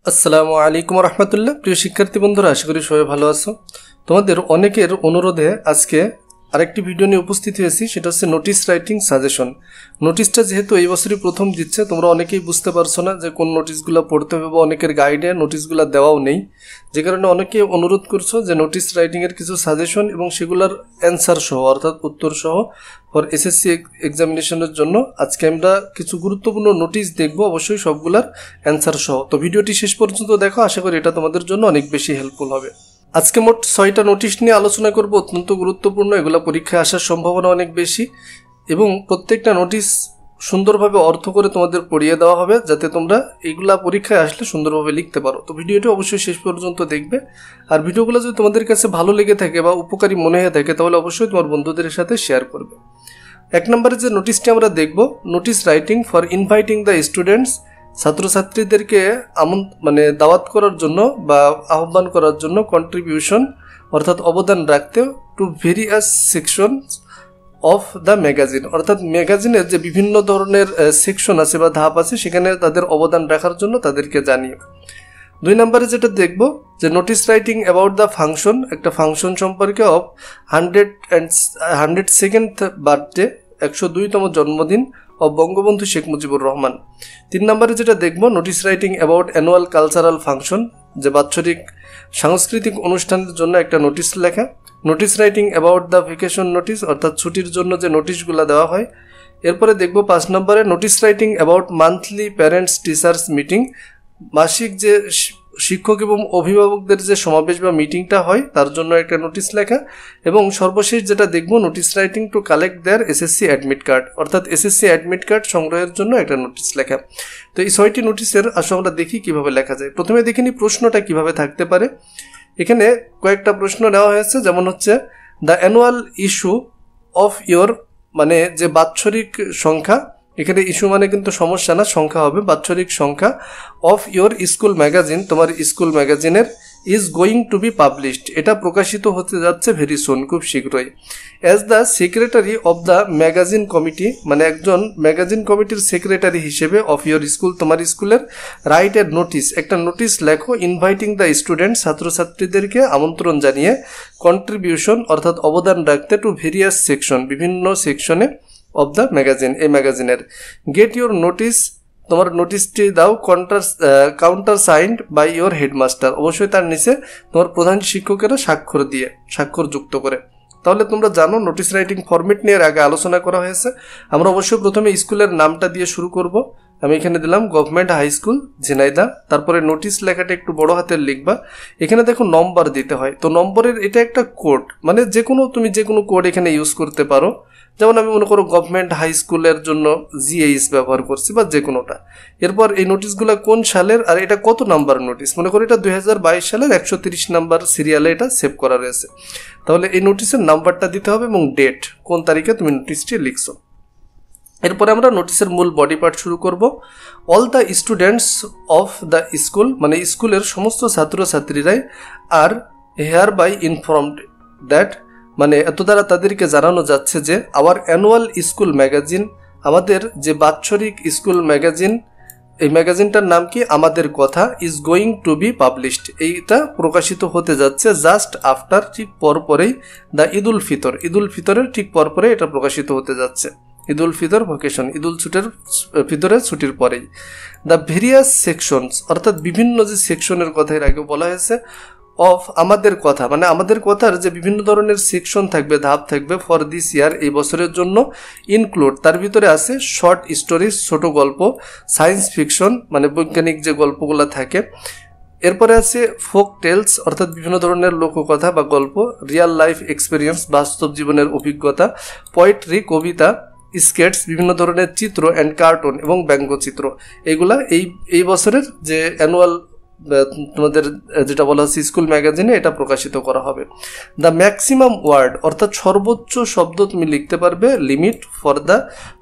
আসসালামু আলাইকুম রহমতুল্লাহ। প্রিয় শিক্ষার্থী বন্ধুরা, আশা করি সবাই ভালো আছো। তোমাদের অনেকের অনুরোধে আজকে আরেকটি ভিডিও নিয়ে উপস্থিত হয়েছি, সেটা হচ্ছে নোটিশ রাইটিং সাজেশন। নোটিশটা যেহেতু এই বছরই প্রথম দিচ্ছে, তোমরা অনেকেই বুঝতে পারছো না যে কোন নোটিশগুলো পড়তে হবে বা অনেকের গাইডে নোটিশগুলো দেওয়াও নেই, যে কারণে অনেকে অনুরোধ করছো যে নোটিশ রাইটিংয়ের কিছু সাজেশন এবং সেগুলোর অ্যান্সার সহ অর্থাৎ উত্তর সহ ফর এসএসসি এক্সামিনেশনের জন্য আজকে আমরা কিছু গুরুত্বপূর্ণ নোটিশ দেখব, অবশ্যই সবগুলার অ্যান্সার সহ। তো ভিডিওটি শেষ পর্যন্ত দেখো, আশা করি এটা তোমাদের জন্য অনেক বেশি হেল্পফুল হবে। আজকে মোট 6টা নোটিশ নিয়ে আলোচনা করব, অত্যন্ত গুরুত্বপূর্ণ। এগুলো পরীক্ষায় আসার সম্ভাবনা অনেক বেশি এবং প্রত্যেকটা নোটিশ সুন্দরভাবে অর্থ করে তোমাদের পড়িয়ে দেওয়া হবে, যাতে তোমরা এইগুলা পরীক্ষায় আসলে সুন্দরভাবে লিখতে পারো। তো ভিডিওটি অবশ্যই শেষ পর্যন্ত দেখবে, আর ভিডিওগুলো যদি তোমাদের কাছে ভালো লেগে থাকে বা উপকারী মনে হয়ে থাকে তাহলে অবশ্যই তোমার বন্ধুদের সাথে শেয়ার করবে। 1 নম্বরে যে নোটিশটি আমরা দেখব, notice writing for inviting the students, ছাত্রছাত্রীদেরকে দাওয়াত করার জন্য বা আহ্বান করার জন্য কন্ট্রিবিউশন অর্থাৎ অবদান রাখতে to various section of the magazine, অর্থাৎ ম্যাগাজিনের যে বিভিন্ন ধরনের সেকশন আছে বা ধাপ আছে সেখানে তাদের অবদান রাখার জন্য তাদেরকে জানিয়ে। 2 নম্বরে যেটা দেখব যে notice writing about the function, একটা ফাংশন সম্পর্কে অফ 102nd বার্থডে, 102তম জন্মদিন অফ বঙ্গবন্ধু শেখ মুজিবুর রহমান। 3 নম্বরে যেটা দেখব notice writing about annual cultural function, যে বাৎসরিক সাংস্কৃতিক অনুষ্ঠানের জন্য একটা নোটিশ লেখা। Notice writing about the vacation notice, অর্থাৎ ছুটির জন্য যে নোটিশগুলো দেওয়া হয়। এরপরে দেখব 5 নম্বরে notice writing about monthly parents teachers meeting, মাসিক যে শিক্ষক এবং অভিভাবকদের যে সমাবেশ বা মিটিংটা হয় তার জন্য একটা নোটিশ লেখা। এবং সর্বশেষ যেটা দেখব notice writing to collect their SSC admit card, অর্থাৎ এসএসসি অ্যাডমিট কার্ড সংগ্রহের জন্য একটা নোটিশ লেখা। তো এই 6টি নোটিশের আসলে আমরা দেখি কিভাবে লেখা যায়। প্রথমে দেখিনি প্রশ্নটা কিভাবে থাকতে পারে। এখানে কয়েকটা প্রশ্ন নেওয়া হয়েছে, যেমন হচ্ছে the annual issue of your, মানে যে বাৎসরিক সংখ্যা, এখানে ইস্যু মানে কিন্তু সমস্যা না, সংখ্যা হবে, বাৎসরিক সংখ্যা অফ ইয়োর স্কুল ম্যাগাজিন, তোমার স্কুল ম্যাগাজিনের, is going to B published, এটা প্রকাশিত হতে যাচ্ছে ভেরি সুন, খুব শীঘ্রই। As the secretary of the magazine committee, মানে একজন ম্যাগাজিন কমিটির সেক্রেটারি হিসেবে অফ ইয়োর স্কুল, তোমার স্কুলের, রাইট এর নোটিশ, একটা নোটিশ লেখো, ইনভাইটিং দ্য স্টুডেন্ট, ছাত্রছাত্রীদেরকে আমন্ত্রণ জানিয়ে, কন্ট্রিবিউশন অর্থাৎ অবদান রাখতে, টু ভেরিয়াস সেকশন, বিভিন্ন সেকশনে অফ দ্য ম্যাগাজিন, এই ম্যাগাজিনের। গেট ইউর নোটিস, তোমার নোটিশটি দাও, countersigned by your headmaster, অবশ্যই তার নিচে তোমার প্রধান শিক্ষকেরা স্বাক্ষর যুক্ত করে। তাহলে তোমরা জানো নোটিশ রাইটিং ফরম্যাট নিয়ে আগে আলোচনা করা হয়েছে। আমরা অবশ্যই প্রথমে স্কুলের নামটা দিয়ে শুরু করব। আমি এখানে দিলাম গভর্নমেন্ট হাই স্কুল ঝিনাইদহ, তারপরে নোটিশ লেখাটা একটু বড় হাতের লিখবা। এখানে দেখো নম্বর দিতে হয়, তো নম্বরের এটা একটা কোড, মানে তুমি যে কোনো কোড এখানে ইউজ করতে পারো। যেমন আমি মনে করো গভর্নমেন্ট হাই স্কুলের জন্য জিএইচ ব্যবহার করছি বা যে কোনোটা। এরপর এই নোটিশগুলো কোন সালের আর এটা কত নাম্বার নোটিশ, মনে করো এটা 2022 সালের 130 নাম্বার সিরিয়ালে এটা সেভ করা রয়েছে। তাহলে এই নোটিশের নাম্বারটা দিতে হবে এবং ডেট, কোন তারিখে তুমি নোটিশটি লিখছো। এরপরে আমরা নোটিশের মূল বডি পার্ট শুরু করব। All the students of the school, মানে স্কুলের সমস্ত ছাত্রছাত্রীরাই আর হেয়ার বাই ইনফর্মড দ্যাট, মানে এত দ্বারা তাদেরকে জানানো যাচ্ছে যে আওয়ার অ্যানুয়াল স্কুল ম্যাগাজিন, আমাদের যে বাৎসরিক স্কুল ম্যাগাজিন, এই ম্যাগাজিনটার নাম কি, আমাদের কথা, is going to B published, এইটা প্রকাশিত হতে যাচ্ছে জাস্ট আফটার, ঠিক পরপরেই, দ্য ঈদুল ফিতর, ঈদুল ফিতরের ঠিক পরপরে এটা প্রকাশিত হতে যাচ্ছে। ঈদুল ফিতর ভ্যাকেশন, ঈদুল ফিতরের ছুটির পরেই। দ্য ভেরিয়াস সেকশনস, অর্থাৎ বিভিন্ন যে সেকশনের কথা এর আগে বলা হয়েছে, অফ আমাদের কথা, মানে আমাদের কথার যে বিভিন্ন ধরনের সেকশন থাকবে, ধাপ থাকবে, ফর দিস ইয়ার, এই বছরের জন্য, ইনক্লুড, তার ভিতরে আছে শর্ট স্টোরিজ, ছোট গল্প, সায়েন্স ফিকশন, মানে বৈজ্ঞানিক যে গল্পগুলো থাকে, এরপরে আছে ফোক টেলস, অর্থাৎ বিভিন্ন ধরনের লোককথা বা গল্প, রিয়েল লাইফ এক্সপিরিয়েন্স, বাস্তব জীবনের অভিজ্ঞতা, পোয়েট্রি, কবিতা, স্কেটস, বিভিন্ন ধরনের চিত্র অ্যান্ড কার্টুন এবং ব্যঙ্গচিত্র। এগুলা এই বছরের যে অ্যানুয়াল তোমাদের যেটা বলা হচ্ছে স্কুল ম্যাগাজিনে এটা প্রকাশিত করা হবে। দ্য ম্যাক্সিমাম ওয়ার্ড, অর্থাৎ সর্বোচ্চ শব্দ তুমি লিখতে পারবে, limit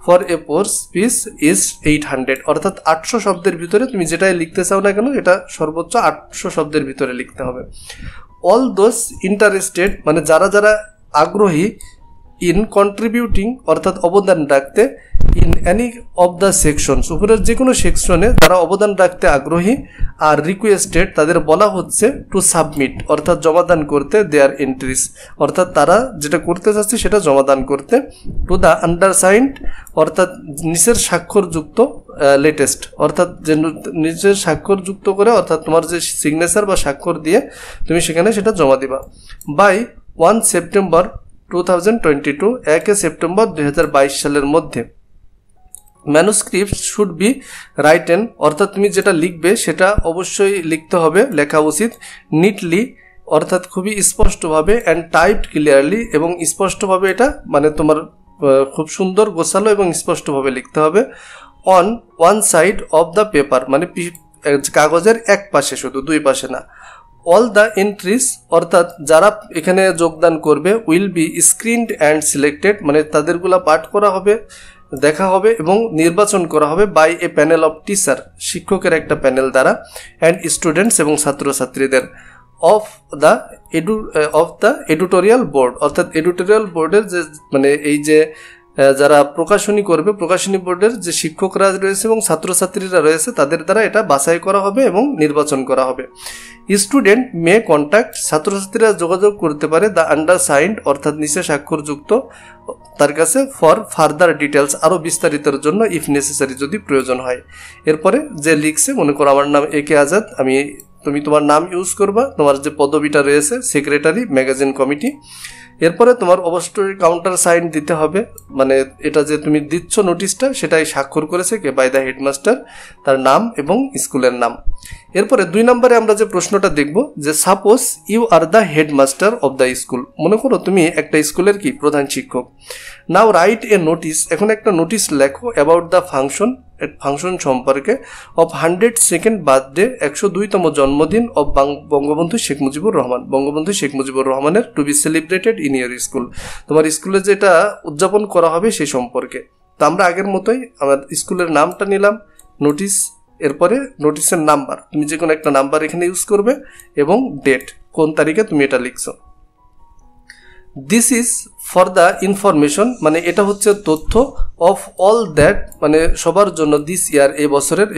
for a course piece is 800, অর্থাৎ 800 শব্দের ভিতরে তুমি যেটাই লিখতে চাও না কেন এটা সর্বোচ্চ 800 শব্দের ভিতরে লিখতে হবে। অল দোজ ইন্টারেস্টেড, মানে যারা আগ্রহী, ইন কন্ট্রিবিউটিং, অর্থাৎ অবদান রাখতে, in any of the sections, উপরের যে কোনো সেকশনে যারা অবদান রাখতে আগ্রহী আর রিকোয়েস্টেড, তাদের বলা হচ্ছে টু সাবমিট, অর্থাৎ জমাদান করতে, দেয়ার এন্ট্রিস, অর্থাৎ তারা যেটা করতে চাচ্ছে সেটা জমাদান করতে, টু দ্য আন্ডারসাইন্ড, অর্থাৎ নিচের স্বাক্ষরযুক্ত লেটেস্ট, অর্থাৎ যে নিচের স্বাক্ষরযুক্ত করে, অর্থাৎ তোমার যে সিগনেচার বা স্বাক্ষর দিয়ে তুমি সেখানে সেটা জমা দিবা, বাই 1 সেপ্টেম্বর 2022, 1 সেপ্টেম্বর 2022 সালের মধ্যে। ম্যানুস্ক্রিপ্ট শুড বি রাইটেন, অর্থাৎ তুমি যেটা লিখবে সেটা অবশ্যই লিখতে হবে, লেখা উচিত, নিটলি, অর্থাৎ খুবই স্পষ্টভাবে, অ্যান্ড টাইপড ক্লিয়ারলি, এবং স্পষ্টভাবে এটা মানে তোমার খুব সুন্দর গোছালো এবং স্পষ্টভাবে লিখতে হবে, on one side of the paper, মানে কাগজের এক পাশে, শুধু দুই পাশে না। অল দ্য এন্ট্রিজ, অর্থাৎ যারা এখানে যোগদান করবে, উইল বি স্ক্রিনড অ্যান্ড সিলেক্টেড, মানে তাদেরগুলা পাঠ করা হবে, দেখা হবে এবং নির্বাচন করা হবে by a panel of teacher, শিক্ষকের একটা প্যানেল দ্বারা, অ্যান্ড স্টুডেন্টস এবং ছাত্রছাত্রীদের, অফ দ্য এডিটোরিয়াল বোর্ড, অর্থাৎ এডিটোরিয়াল বোর্ডের যে মানে এই যে যারা প্রকাশনী করবে, প্রকাশনী বোর্ডের যে শিক্ষকরা রয়েছে এবং ছাত্রছাত্রীরা রয়েছে, তাদের দ্বারা এটা বাছাই করা হবে এবং নির্বাচন করা হবে। স্টুডেন্ট মে কন্ট্যাক্ট, ছাত্রছাত্রীরা যোগাযোগ করতে পারে দ্য আন্ডারসাইন্ড, অর্থাৎ নিচে স্বাক্ষরযুক্ত, তার কাছে ফর ফার্দার ডিটেলস, আরও বিস্তারিতের জন্য, ইফ নেসেসারি, যদি প্রয়োজন হয়। এরপরে যে লিখছে, মনে করো আমার নাম একে আজাদ, তুমি তোমার নাম ইউজ করবা, তোমার যে পদবিটা রয়েছে সেক্রেটারি ম্যাগাজিন কমিটি। এরপরে তোমার অবশ্যই কাউন্টার সাইন দিতে হবে, মানে এটা যে তুমি দিচ্ছ নোটিশটা সেটাই স্বাক্ষর করেছে কে, বাই দ্য হেডমাস্টার, তার নাম এবং স্কুলের নাম। এরপরে 2 নম্বরে আমরা যে প্রশ্নটা দেখব যে suppose you are the headmaster of the school, মনে করো তুমি একটা স্কুলের কি প্রধান শিক্ষক। নাও রাইট এ নোটিস, এখন একটা নোটিস লেখো অ্যাবাউট দ্য ফাংশন সম্পর্কে, অফ 102nd বার্থডে, 102তম জন্মদিন অফ বঙ্গবন্ধু শেখ মুজিবুর রহমান, বঙ্গবন্ধু শেখ মুজিবুর রহমানের, to be celebrated in your school, তোমার স্কুলে যেটা উদযাপন করা হবে সেই সম্পর্কে। তো আমরা আগের মতোই আমার স্কুলের নামটা নিলাম, নোটিস, এরপরে নোটিসের নাম্বার, তুমি যে কোনো একটা নাম্বার এখানে ইউজ করবে, এবং ডেট, কোন তারিখে তুমি এটা লিখছো। This is for the information, মানে এটা হচ্ছে তথ্য, অফ অল দ্যাট, মানে সবার জন্য, দিস ইয়ার, এই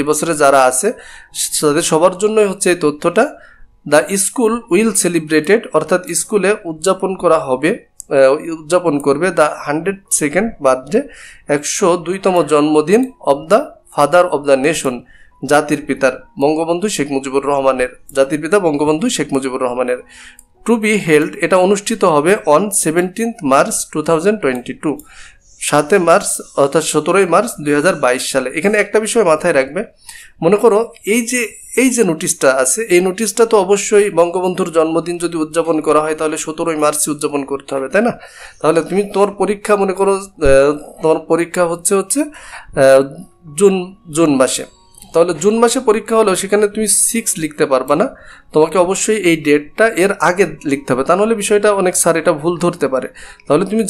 বছরে যারা আছে তাদের সবার জন্যই হচ্ছে এই তথ্যটা। দ্য স্কুল উইল সেলিব্রেটেড, অর্থাৎ স্কুলে উদযাপন করবে দ্য 102nd বার্থডে, 102তম জন্মদিন of the father of the nation, জাতির পিতার, বঙ্গবন্ধু শেখ মুজিবুর রহমানের, জাতির পিতা বঙ্গবন্ধু শেখ মুজিবুর রহমানের। টু বি হেল্ড, এটা অনুষ্ঠিত হবে অন 17th মার্চ 2022, 7 মার্চ, অর্থাৎ 17ই মার্চ 2022 সালে। এখানে একটা বিষয় মাথায় রাখবে, মনে করো এই যে নোটিশটা আছে, এই নোটিশটা তো অবশ্যই বঙ্গবন্ধুর জন্মদিন যদি উদযাপন করা হয় তাহলে 17ই মার্চই উদযাপন করতে হবে, তাই না? তাহলে তুমি তোমার পরীক্ষা, মনে করো তোমার পরীক্ষা হচ্ছে জুন মাসে, তাহলে জুন মাসে পরীক্ষা হলেও সেখানে তুমি 6 লিখতে পারবা না, তোমাকে অবশ্যই এই ডেটটা এর আগে লিখতে হবে, তা নাহলে বিষয়টা অনেক স্যার এটা ভুল ধরতে পারে। তাহলে তুমি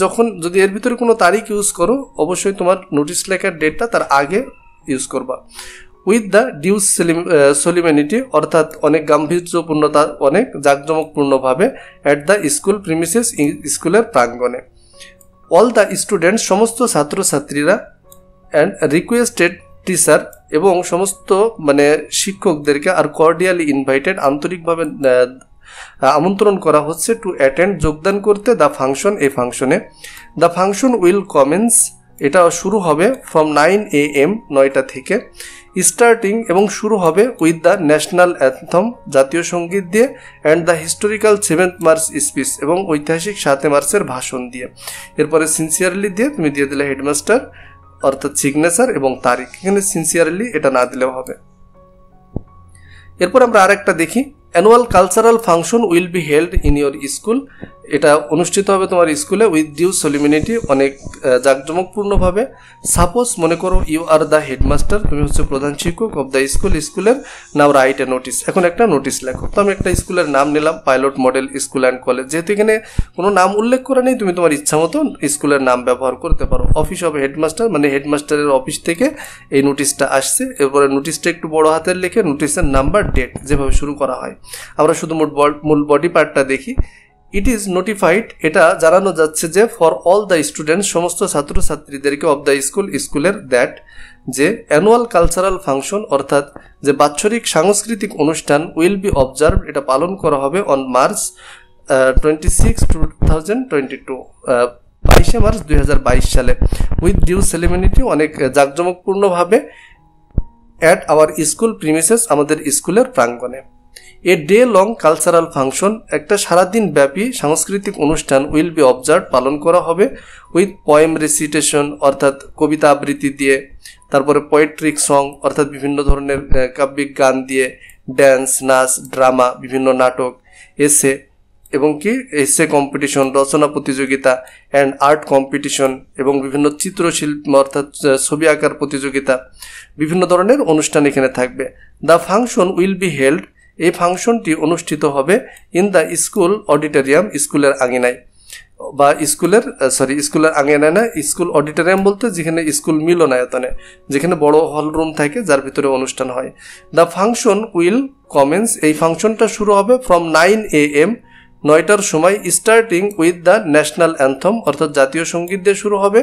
যদি এর ভিতরে কোনো তারিখ ইউজ করো, অবশ্যই তোমার নোটিশ লেখার ডেটটা তার আগে ইউজ করবা। উইথ দ্য ডিউ সলিমেনিটি, অর্থাৎ অনেক গাম্ভীর্যপূর্ণতা, অনেক জাঁকজমকপূর্ণভাবে, অ্যাট দ্য স্কুল প্রিমিসেস, স্কুলের প্রাঙ্গণে। অল দ্য স্টুডেন্টস, সমস্ত ছাত্রছাত্রীরা, অ্যান্ড রিকোয়েস্টেড টিচার, এবং সমস্ত মানে শিক্ষকদেরকে, আর কর্ডিয়ালি ইনভাইটেড, আন্তরিকভাবে আমন্ত্রণ করা হচ্ছে, টু অ্যাটেন্ড, যোগদান করতে, দ্য ফাংশন, এই ফাংশনে। দ্য ফাংশন উইল কমেন্স, এটা শুরু হবে ফ্রম 9 AM, 9টা থেকে, স্টার্টিং, এবং শুরু হবে উইথ দ্য ন্যাশনাল অ্যান্থম, জাতীয় সঙ্গীত দিয়ে, and the historical 7th March speech, এবং ঐতিহাসিক 7 মার্চের ভাষণ দিয়ে। এরপরে সিনসিয়ারলি দিয়ে তুমি দিয়ে দিলে হেডমাস্টার, অর্থাৎ সিগনেচার এবং তারিখ, এখানে সিনসিয়ারলি এটা না দিলেও হবে। এরপর আমরা আরেকটা দেখি, annual cultural function will be held in your school, এটা অনুষ্ঠিত হবে তোমার স্কুলে উইথ ডিউ সলিমিনিটি, অনেক জাঁকজমকপূর্ণভাবে। সাপোজ, মনে করো ইউ আর দ্য হেডমাস্টার, তুমি হচ্ছে প্রধান শিক্ষক অফ দ্য স্কুলের। নাও রাইট এ নোটিস, এখন একটা নোটিস লেখো। তো আমি একটা স্কুলের নাম নিলাম, pilot model school and college, যেহেতু এখানে কোনো নাম উল্লেখ করা নেই, তুমি তোমার ইচ্ছা মতো স্কুলের নাম ব্যবহার করতে পারো। অফিস অফ হেডমাস্টার, মানে হেডমাস্টারের অফিস থেকে এই নোটিশটা আসছে। এরপরে নোটিশটা একটু বড় হাতের লিখে, নোটিশের নাম্বার, ডেট, যেভাবে শুরু করা হয়। আমরা শুধু মূল বডি পার্টটা দেখি। ইট ইজ নোটিফাইড, এটা জানানো যাচ্ছে যে ফর অল দ্য স্টুডেন্টস, সমস্ত ছাত্রছাত্রীদেরকে অফ দ্য স্কুলের দ্যাট যে অ্যানুয়াল কালচারাল ফাংশন অর্থাৎ যে বাৎসরিক সাংস্কৃতিক অনুষ্ঠান উইল বি অবজার্ভ, এটা পালন করা হবে অন মার্চ 26, 2022, 22শে মার্চ 2022 সালে উইথ ডিউ সেলিব্রিটি, অনেক জাঁকজমকপূর্ণভাবে অ্যাট আওয়ার স্কুল প্রিমিসেস, আমাদের স্কুলের প্রাঙ্গণে। A day long cultural function, একটা সারাদিন ব্যাপী সাংস্কৃতিক অনুষ্ঠান উইল বি অবজার্ভ, পালন করা হবে উইথ পোয়েম রেসিটেশন অর্থাৎ কবিতা আবৃত্তি দিয়ে, তারপরে পোয়েট্রিক সং অর্থাৎ বিভিন্ন ধরনের কাব্যিক গান দিয়ে, ড্যান্স, নাচ, ড্রামা, বিভিন্ন নাটক, এসে এবং কি এসে কম্পিটিশন, রচনা প্রতিযোগিতা অ্যান্ড আর্ট কম্পিটিশন এবং বিভিন্ন চিত্রশিল্প অর্থাৎ ছবি আঁকার প্রতিযোগিতা, বিভিন্ন ধরনের অনুষ্ঠান এখানে থাকবে। The function will be held, এই ফাংশনটি অনুষ্ঠিত হবে ইন দ্য স্কুল অডিটোরিয়াম, স্কুলের আঙিনায় বা স্কুলের আঙিনায় না, স্কুল অডিটোরিয়াম বলতে যেখানে স্কুল মিলনায়তনে, যেখানে বড় হল রুম থাকে যার ভিতরে অনুষ্ঠান হয়। দ্য ফাংশন উইল কমেন্স, এই ফাংশনটা শুরু হবে ফ্রম 9 AM, 9টার সময়, starting with the national anthem অর্থাৎ জাতীয় সঙ্গীত দিয়ে শুরু হবে।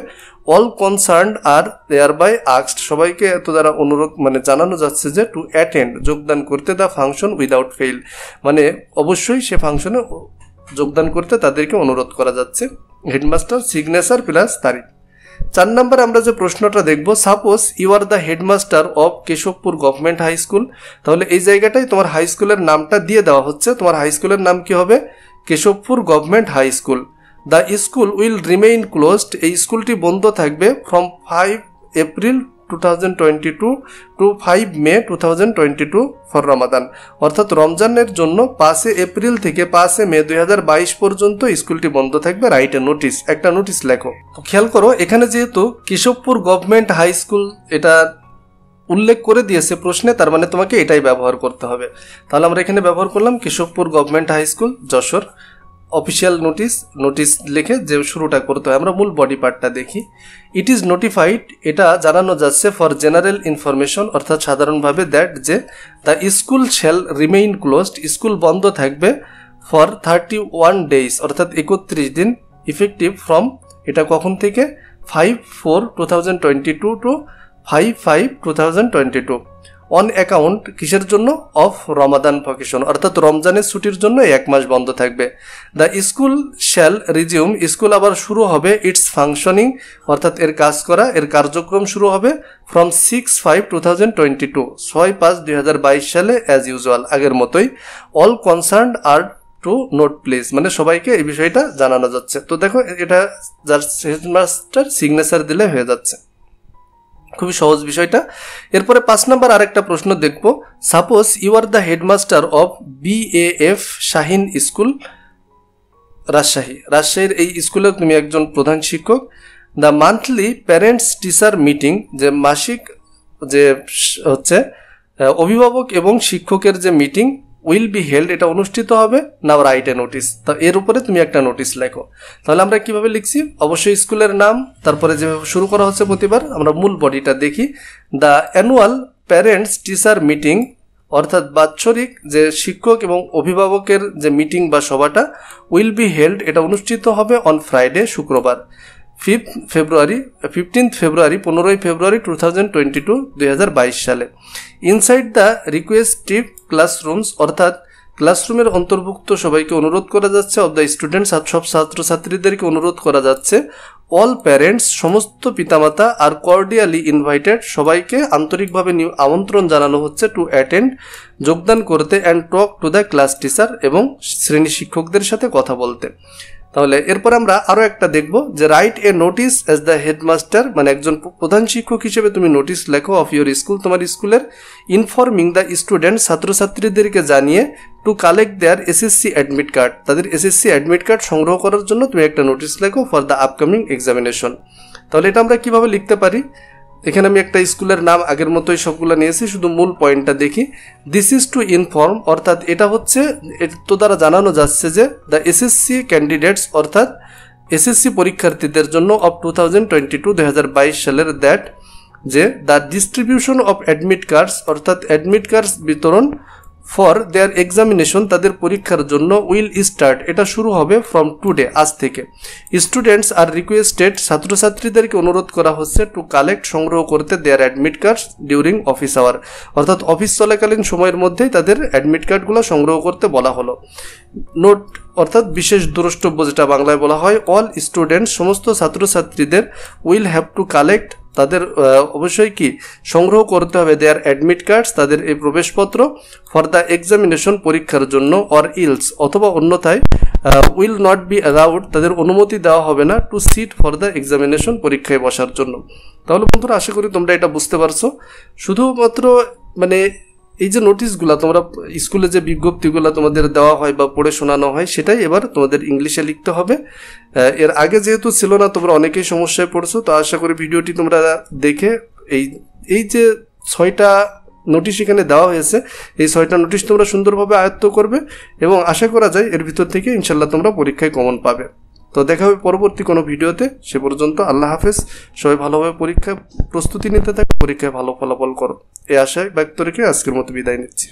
All concerned are thereby asked, সবাইকে এত দ্বারা অনুরোধ জানানো যাচ্ছে যে টু অ্যাটেন্ড, যোগদান করতে, দ্য ফাংশন উইদাউট ফেইল, অবশ্যই সে ফাংশনে যোগদান করতে তাদেরকে অনুরোধ করা যাচ্ছে। হেডমাস্টার সিগনেচার প্লাস তারিখ। 4 নম্বর আমরা যে প্রশ্নটা দেখব, suppose you are the headmaster of Keshabpur government high school, তাহলে এই জায়গাটাই তোমার হাই স্কুলের নামটা দিয়ে দেওয়া হচ্ছে। তোমার হাই স্কুলের নাম কি হবে? Keshabpur government high school. The school will remain closed, এই স্কুলটি বন্ধ থাকবে from 5 April 2022 to 5 May 2022 for Ramadan, অর্থাৎ রমজানের জন্য 5 এপ্রিল থেকে 5 মে 2022 পর্যন্ত স্কুলটি বন্ধ থাকবে। রাইট এ নোটিস, একটা নোটিস লেখো। খেয়াল করো এখানে যেহেতু কেশবপুর গভর্নমেন্ট হাই স্কুল এটা উল্লেখ করে দিয়েছে প্রশ্নে, তার মানে তোমাকে এটাই ব্যবহার করতে হবে। তাহলে আমরা এখানে ব্যবহার করলাম Keshabpur government high school, Jessore. Official notice লিখে যে শুরুটা করতে হয়, আমরা মূল বডি পার্টটা দেখি। ইট ইজ নোটিফাইড, এটা জানানো যাচ্ছে ফর জেনারেল ইনফরমেশন অর্থাৎ সাধারণভাবে, দ্যাট যে the school shall remain closed, school বন্ধ থাকবে ফর 31 ডেজ অর্থাৎ 31 দিন, ইফেক্টিভ ফ্রম, এটা কখন থেকে? 5/4/2022 টু 5/5/2022 অন অ্যাকাউন্ট, কিসের জন্য? অফ রমাদান ভ্যাকেশন, অর্থাৎ রমজানের ছুটির জন্য 1 মাস বন্ধ থাকবে। The school shall resume, school আবার শুরু হবে ইটস ফাংশনিং অর্থাৎ এর কাজ করা, এর কার্যক্রম শুরু হবে ফ্রম 6/5/2022 6/5/2022 সালে অ্যাজ ইউজুয়াল, আগের মতোই। All concerned are to note please, সবাইকে এই বিষয়টা জানানো যাচ্ছে। তো দেখো এটা যার হেডমাস্টার সিগনেচার দিলে হয়ে যাচ্ছে, খুবই সহজ বিষয়টা। এরপরে 5 নম্বর আরেকটা প্রশ্ন দেখব, suppose you are the headmaster of BAF Shaheen school রাজশাহীর এই স্কুলের তুমি একজন প্রধান শিক্ষক। The monthly parents teacher meeting, যে মাসিক যে হচ্ছে অভিভাবক এবং শিক্ষকের যে মিটিং উইল বি হেল্ড, এটা অনুষ্ঠিত হবে। নাও রাইট এ নোটিস, তো এর উপরে তুমি একটা নোটিস লেখো। তাহলে আমরা কিভাবে লিখছি? অবশ্যই স্কুলের নাম, তারপরে যেভাবে শুরু করা হচ্ছে প্রতিবার, আমরা মূল বডিটা দেখি। The annual parents teacher meeting অর্থাৎ বাৎসরিক যে শিক্ষক এবং অভিভাবকের যে মিটিং বা সভাটা উইল বি হেল্ড, এটা অনুষ্ঠিত হবে অন ফ্রাইডে, শুক্রবার 15 ফেব্রুয়ারি 2022 সালে। ইনসাইড দ্য রিকোয়েস্টিভ ক্লাসরুমস অর্থাৎ ক্লাসরুমের অন্তর্ভুক্ত সবাইকে অনুরোধ করা যাচ্ছে, অব দ্য স্টুডেন্টস সব ছাত্রছাত্রীদেরকে অনুরোধ করা যাচ্ছে। অল প্যারেন্টস সমস্ত পিতামাতা আর কর্ডিয়ালি ইনভাইটেড, সবাইকে আন্তরিকভাবে আমন্ত্রণ জানানো হচ্ছে টু অ্যাটেন্ড, যোগদান করতে, and talk to the class teacher এবং শ্রেণী শিক্ষকদের সাথে কথা বলতে। তাহলে এরপর আমরা আরো একটা দেখব যে write a notice as the headmaster, একজন প্রধান শিক্ষক হিসেবে তুমি নোটিস লেখো অফ ইউর স্কুল, তোমার স্কুলের, ইনফর্মিং দ্য স্টুডেন্ট ছাত্রছাত্রীদেরকে জানিয়ে, to collect their SSC admit card, তাদের SSC অ্যাডমিট কার্ড সংগ্রহ করার জন্য তুমি একটা নোটিস লেখো ফর দ্য আপকামিং এক্সামিনেশন। তাহলে এটা আমরা কিভাবে লিখতে পারি? এখানে আমি একটা স্কুলের নাম আগের মতোই সবগুলো নিয়েছি, শুধু মূল পয়েন্টটা দেখি। দিস ইজ টু ইনফর্ম অর্থাৎ এটা হচ্ছে তো দ্বারা জানানো যাচ্ছে যে দ্য SSC ক্যান্ডিডেটস অর্থাৎ SSC পরীক্ষার্থীদের জন্য অফ 2022 সালের, দ্যাট যে the distribution of admit cards অর্থাৎ অ্যাডমিট কার্ডস বিতরণ ফর দেয়ার এক্সামিনেশন, তাদের পরীক্ষার জন্য উইল স্টার্ট, এটা শুরু হবে ফ্রম টুডে, আজ থেকে। স্টুডেন্টস আর রিকোয়েস্টেড, ছাত্রছাত্রীদেরকে অনুরোধ করা হচ্ছে টু কালেক্ট, সংগ্রহ করতে their admit cards during office hour, অর্থাৎ অফিস চলাকালীন সময়ের মধ্যেই তাদের অ্যাডমিট কার্ডগুলো সংগ্রহ করতে বলা হলো। নোট, অর্থাৎ বিশেষ দ্রষ্টব্য যেটা বাংলায় বলা হয়, অল স্টুডেন্টস, সমস্ত ছাত্রছাত্রীদের উইল হ্যাভ টু কালেক্ট, তাদের অবশ্যই কি সংগ্রহ করতে হবে দেয়ার অ্যাডমিট কার্ডস, তাদের এই প্রবেশপত্র, ফর দ্য এক্সামিনেশন, পরীক্ষার জন্য, অর ইলস, অথবা অন্যথায় উইল নট বি অ্যালাউড, তাদের অনুমতি দেওয়া হবে না, to sit for the examination, পরীক্ষায় বসার জন্য। তাহলে বন্ধুরা আশা করি তোমরা এটা বুঝতে পারছো। শুধুমাত্র মানে এই যে নোটিশগুলো তোমরা স্কুলে যে বিজ্ঞপ্তিগুলো তোমাদের দেওয়া হয় বা পড়ে শোনানো হয়, সেটাই এবার তোমাদের ইংলিশে লিখতে হবে। এর আগে যেহেতু ছিল না, তোমরা অনেকেই সমস্যায় পড়ছো, তো আশা করি ভিডিওটি তোমরা দেখে এই যে 6টা নোটিশ এখানে দেওয়া হয়েছে, এই 6টা নোটিশ তোমরা সুন্দরভাবে আয়ত্ত করবে এবং আশা করা যায় এর ভিতর থেকে ইনশাল্লাহ তোমরা পরীক্ষায় কমন পাবে। তো দেখা হবে পরবর্তী কোনো ভিডিওতে। সে পর্যন্ত আল্লাহ হাফেজ। সবাই ভালোভাবে পরীক্ষা প্রস্তুতি নিতে থাকে, পরীক্ষায় ভালো ফলাফল করো, এই আশায় ব্যক্ত রেখে আজকের মতো বিদায় নিচ্ছি।